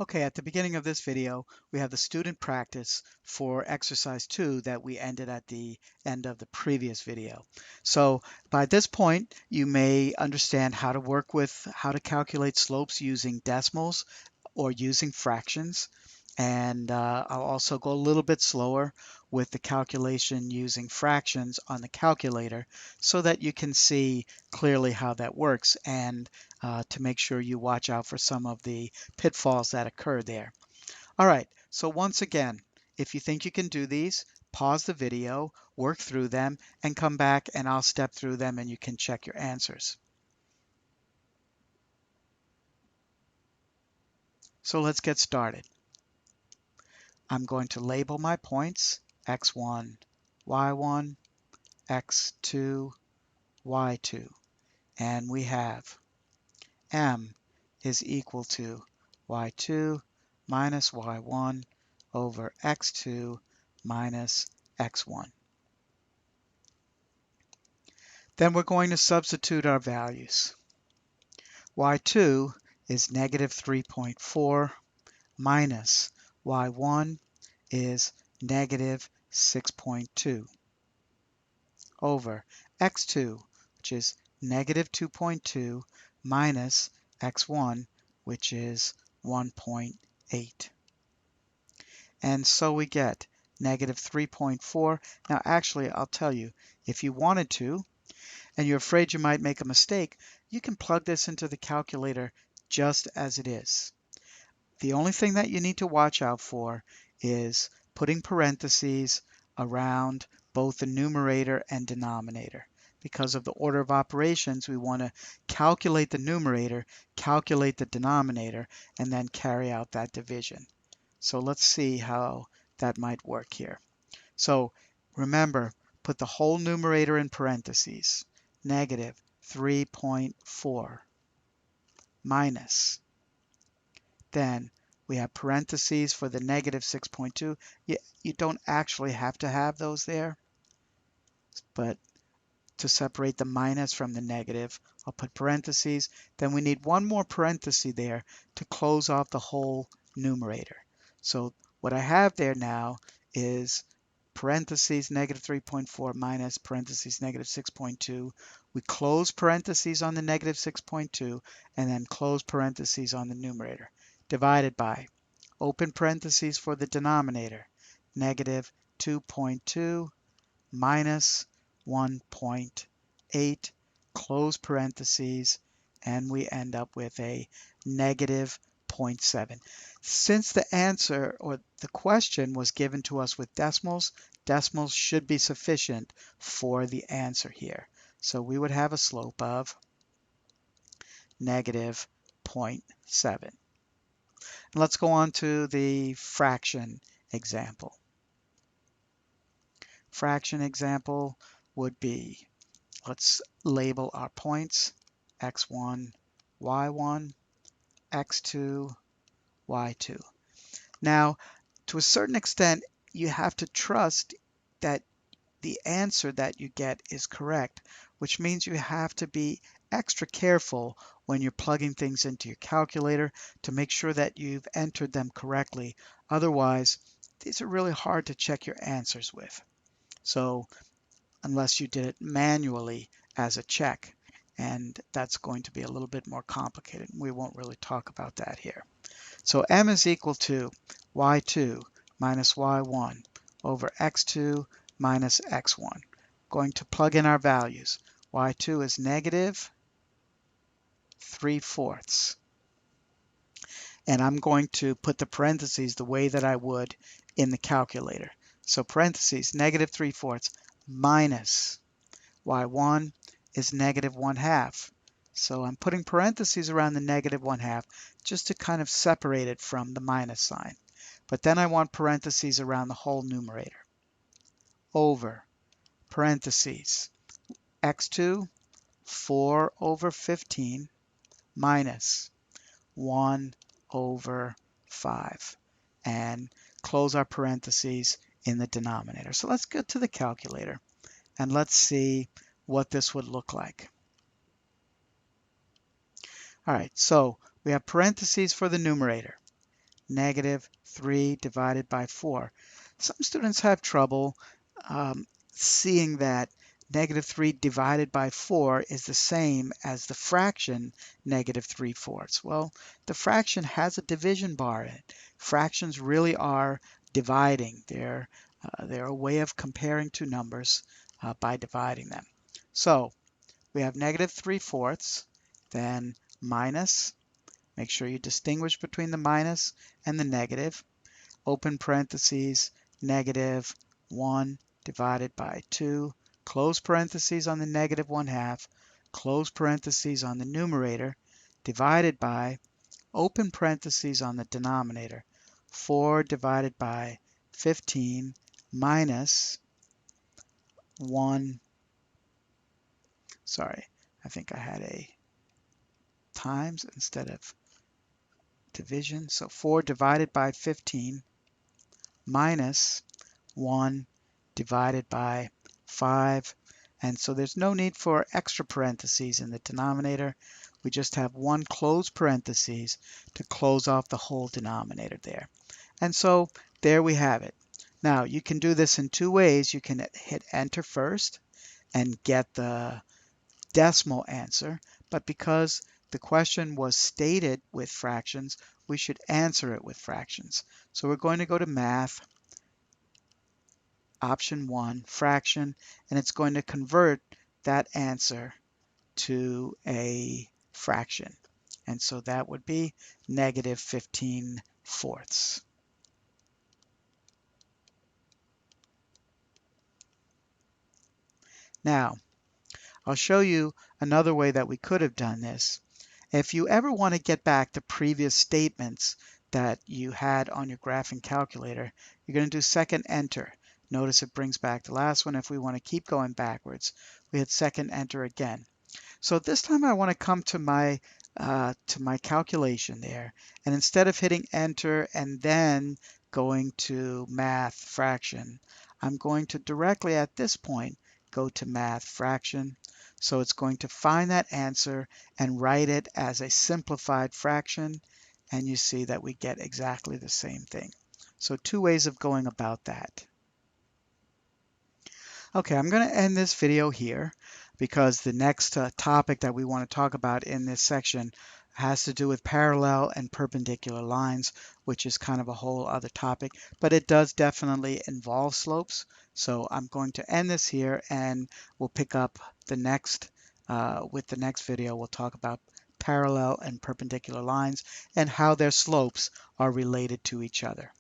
Okay, at the beginning of this video, we have the student practice for exercise 2 that we ended at the end of the previous video. So by this point, you may understand how to work with how to calculate slopes using decimals or using fractions. And I'll also go a little bit slower with the calculation using fractions on the calculator so that you can see clearly how that works and to make sure you watch out for some of the pitfalls that occur there. All right, so once again, if you think you can do these, pause the video, work through them, and come back and I'll step through them and you can check your answers. So let's get started. I'm going to label my points x1, y1, x2, y2, and we have m is equal to y2 minus y1 over x2 minus x1. Then we're going to substitute our values. y2 is negative 3.4 minus y1 is negative 6.2 over x2, which is negative 2.2 minus x1, which is 1.8. And so we get negative 3.4. Now actually, I'll tell you, if you wanted to, and you're afraid you might make a mistake, you can plug this into the calculator just as it is. The only thing that you need to watch out for is putting parentheses around both the numerator and denominator. Because of the order of operations, we want to calculate the numerator, calculate the denominator, and then carry out that division. So let's see how that might work here. So remember, put the whole numerator in parentheses, negative 3.4 minus. Then we have parentheses for the negative 6.2. You don't actually have to have those there, but to separate the minus from the negative, I'll put parentheses. Then we need one more parenthesis there to close off the whole numerator. So what I have there now is parentheses negative 3.4 minus parentheses negative 6.2. We close parentheses on the negative 6.2 and then close parentheses on the numerator, divided by open parentheses for the denominator, negative 2.2 minus 1.8, close parentheses, and we end up with a negative 0.7. Since the answer or the question was given to us with decimals, decimals should be sufficient for the answer here. So we would have a slope of negative 0.7. Let's go on to the fraction example. Fraction example would be, let's label our points, x1, y1, x2, y2. Now, to a certain extent, you have to trust that the answer that you get is correct, which means you have to be extra careful when you're plugging things into your calculator to make sure that you've entered them correctly. Otherwise, these are really hard to check your answers with. So unless you did it manually as a check, and that's going to be a little bit more complicated. We won't really talk about that here. So m is equal to y2 minus y1 over x2 minus x1. Going to plug in our values. y2 is negative 3/4. And I'm going to put the parentheses the way that I would in the calculator. So parentheses, negative 3/4 minus y1 is negative 1/2. So I'm putting parentheses around the negative 1/2 just to kind of separate it from the minus sign. But then I want parentheses around the whole numerator. Over parentheses x2, 4 over 15 minus 1 over 5. And close our parentheses in the denominator. So let's go to the calculator and let's see what this would look like. All right, so we have parentheses for the numerator, negative 3 divided by 4. Some students have trouble seeing that negative 3 divided by 4 is the same as the fraction negative 3/4. Well, the fraction has a division bar in it. Fractions really are dividing. They're a way of comparing two numbers by dividing them. So we have negative 3/4, then minus. Make sure you distinguish between the minus and the negative. Open parentheses, negative 1 divided by 2, close parentheses on the negative 1/2, close parentheses on the numerator, divided by, open parentheses on the denominator, 4 divided by 15 minus 1, sorry, I think I had a times instead of division, so 4 divided by 15 minus 1 divided by 5. And so there's no need for extra parentheses in the denominator. We just have one closed parentheses to close off the whole denominator there. And so there we have it. Now you can do this in two ways. You can hit enter first and get the decimal answer, but because the question was stated with fractions, we should answer it with fractions. So we're going to go to Math, option 1, fraction, and it's going to convert that answer to a fraction. And so that would be negative 15/4. Now, I'll show you another way that we could have done this. If you ever want to get back the previous statements that you had on your graphing calculator, you're going to do second enter. Notice it brings back the last one. If we want to keep going backwards, we hit second enter again. So this time I want to come to my calculation there, and instead of hitting enter and then going to math fraction, I'm going to directly at this point go to math fraction. So it's going to find that answer and write it as a simplified fraction, and you see that we get exactly the same thing. So two ways of going about that. Okay, I'm going to end this video here because the next topic that we want to talk about in this section has to do with parallel and perpendicular lines, which is kind of a whole other topic, but it does definitely involve slopes. So I'm going to end this here, and we'll pick up the next with the next video. We'll talk about parallel and perpendicular lines and how their slopes are related to each other.